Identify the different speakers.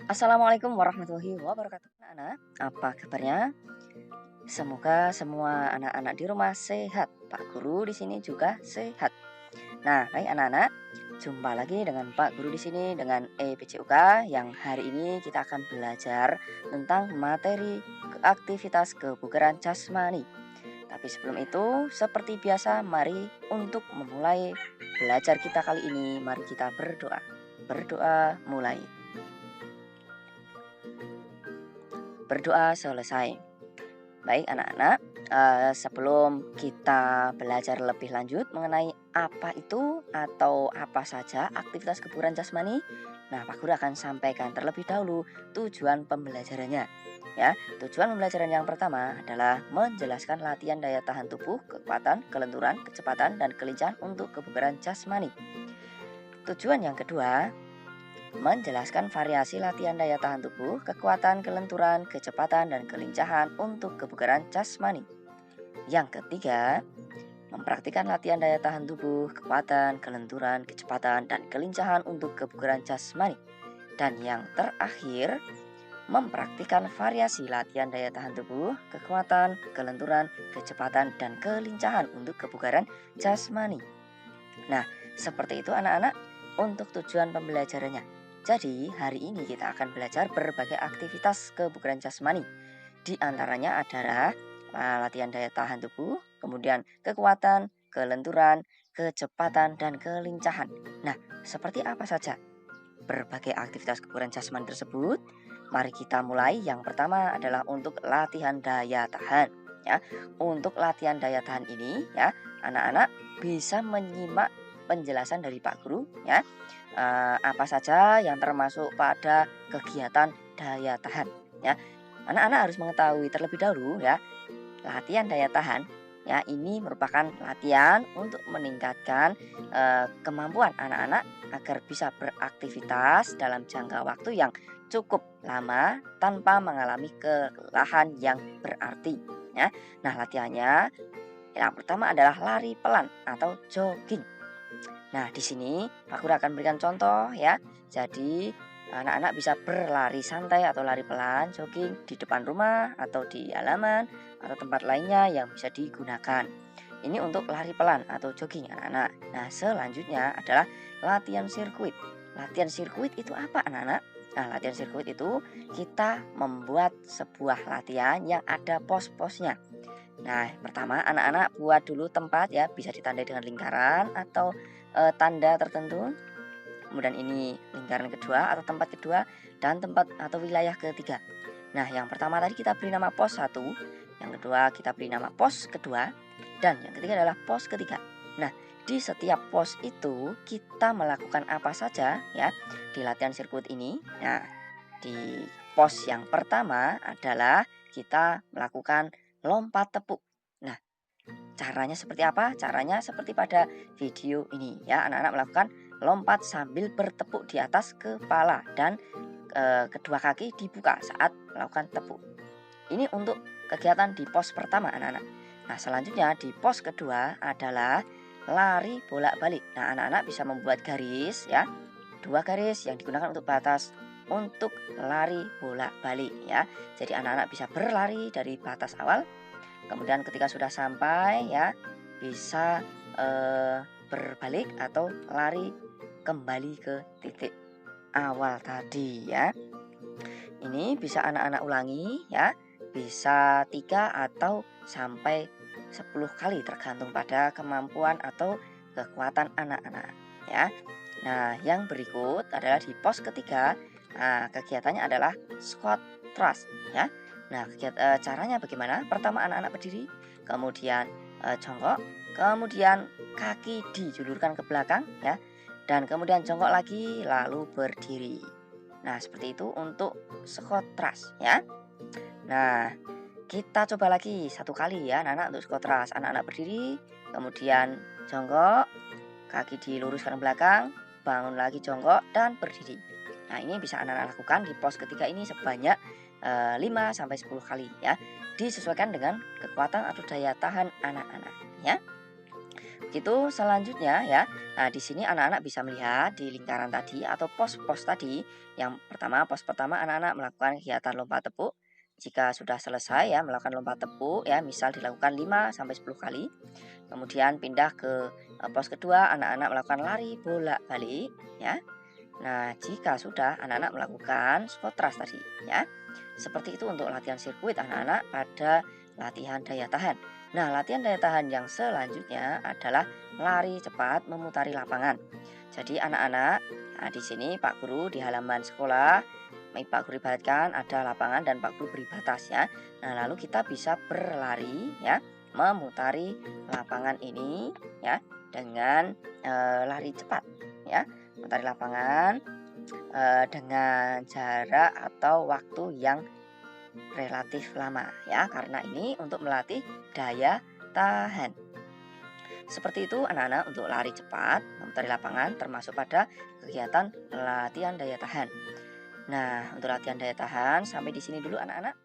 Speaker 1: Assalamualaikum warahmatullahi wabarakatuh. Anak-anak, apa kabarnya? Semoga semua anak-anak di rumah sehat. Pak Guru di sini juga sehat. Nah, baik anak-anak, jumpa lagi dengan Pak Guru di sini dengan EBCUK yang hari ini kita akan belajar tentang materi aktivitas kebugaran jasmani. Tapi sebelum itu, seperti biasa, mari untuk memulai belajar kita kali ini, mari kita berdoa. Berdoa mulai. Berdoa selesai. Baik anak-anak, sebelum kita belajar lebih lanjut mengenai apa itu atau apa saja aktivitas kebugaran jasmani, nah Pak Guru akan sampaikan terlebih dahulu tujuan pembelajarannya. Ya, tujuan pembelajaran yang pertama adalah menjelaskan latihan daya tahan tubuh, kekuatan, kelenturan, kecepatan, dan kelincahan untuk kebugaran jasmani. Tujuan yang kedua, menjelaskan variasi latihan daya tahan tubuh, kekuatan, kelenturan, kecepatan, dan kelincahan untuk kebugaran jasmani. Yang ketiga, mempraktikkan latihan daya tahan tubuh, kekuatan, kelenturan, kecepatan, dan kelincahan untuk kebugaran jasmani. Dan yang terakhir, mempraktikkan variasi latihan daya tahan tubuh, kekuatan, kelenturan, kecepatan, dan kelincahan untuk kebugaran jasmani. Nah, seperti itu anak-anak untuk tujuan pembelajarannya. Jadi, hari ini kita akan belajar berbagai aktivitas kebugaran jasmani. Di antaranya adalah latihan daya tahan tubuh, kemudian kekuatan, kelenturan, kecepatan, dan kelincahan. Nah, seperti apa saja berbagai aktivitas kebugaran jasmani tersebut? Mari kita mulai. Yang pertama adalah untuk latihan daya tahan. Ya, untuk latihan daya tahan ini, ya, anak-anak bisa menyimak penjelasan dari Pak Guru, ya. Apa saja yang termasuk pada kegiatan daya tahan, ya. Anak-anak harus mengetahui terlebih dahulu, ya, latihan daya tahan, ya, ini merupakan latihan untuk meningkatkan kemampuan anak-anak agar bisa beraktivitas dalam jangka waktu yang cukup lama tanpa mengalami kelelahan yang berarti, ya. Nah, latihannya yang pertama adalah lari pelan atau jogging. Nah, di sini Pak Guru akan berikan contoh, ya. Jadi, anak-anak bisa berlari santai atau lari pelan, jogging di depan rumah atau di halaman atau tempat lainnya yang bisa digunakan. Ini untuk lari pelan atau jogging anak-anak. Nah, selanjutnya adalah latihan sirkuit. Latihan sirkuit itu apa anak-anak? Nah, latihan sirkuit itu kita membuat sebuah latihan yang ada pos-posnya. Nah, pertama anak-anak buat dulu tempat, ya, bisa ditandai dengan lingkaran atau tanda tertentu. Kemudian ini lingkaran kedua atau tempat kedua dan tempat atau wilayah ketiga. Nah, yang pertama tadi kita beri nama pos 1, yang kedua kita beri nama pos kedua, dan yang ketiga adalah pos ketiga. Nah, di setiap pos itu kita melakukan apa saja, ya, di latihan sirkuit ini. Nah, di pos yang pertama adalah kita melakukan lompat tepuk. Nah, caranya seperti apa? Caranya seperti pada video ini, ya. Anak-anak melakukan lompat sambil bertepuk di atas kepala dan kedua kaki dibuka saat melakukan tepuk. Ini untuk kegiatan di pos pertama anak-anak. Nah, selanjutnya di pos kedua adalah lari bolak-balik. Nah, anak-anak bisa membuat garis, ya. Dua garis yang digunakan untuk batas untuk lari bolak-balik, ya. Jadi anak-anak bisa berlari dari batas awal. Kemudian ketika sudah sampai, ya, bisa berbalik atau lari kembali ke titik awal tadi, ya. Ini bisa anak-anak ulangi, ya. Bisa 3 atau sampai 10 kali tergantung pada kemampuan atau kekuatan anak-anak, ya. Nah, yang berikut adalah di pos ketiga. Nah, kegiatannya adalah squat thrust, ya. Nah, caranya bagaimana? Pertama anak-anak berdiri, kemudian jongkok, kemudian kaki dijulurkan ke belakang, ya, dan kemudian jongkok lagi lalu berdiri. Nah, seperti itu untuk squat thrust, ya. Nah, kita coba lagi satu kali, ya, anak-anak untuk squat thrust. Anak-anak berdiri, kemudian jongkok, kaki diluruskan ke belakang, bangun lagi jongkok dan berdiri. Nah, ini bisa anak-anak lakukan di pos ketiga ini sebanyak 5 sampai 10 kali, ya. Disesuaikan dengan kekuatan atau daya tahan anak-anak, ya. Gitu selanjutnya ya. Nah, di sini anak-anak bisa melihat di lingkaran tadi atau pos-pos tadi. Yang pertama, pos pertama anak-anak melakukan kegiatan lompat tepuk. Jika sudah selesai ya melakukan lompat tepuk ya, misal dilakukan 5 sampai 10 kali. Kemudian pindah ke pos kedua, anak-anak melakukan lari bolak-balik ya. Nah, jika sudah anak-anak melakukan squat thrust tadi ya. Seperti itu untuk latihan sirkuit anak-anak pada latihan daya tahan. Nah, latihan daya tahan yang selanjutnya adalah lari cepat memutari lapangan. Jadi anak-anak, nah di sini Pak Guru di halaman sekolah, Pak Guru ibaratkan ada lapangan dan Pak Guru beri batas ya. Nah, lalu kita bisa berlari ya, memutari lapangan ini ya dengan lari cepat ya. Memutari lapangan dengan jarak atau waktu yang relatif lama ya, karena ini untuk melatih daya tahan. Seperti itu anak-anak untuk lari cepat, memutari lapangan termasuk pada kegiatan latihan daya tahan. Nah, untuk latihan daya tahan sampai di sini dulu anak-anak.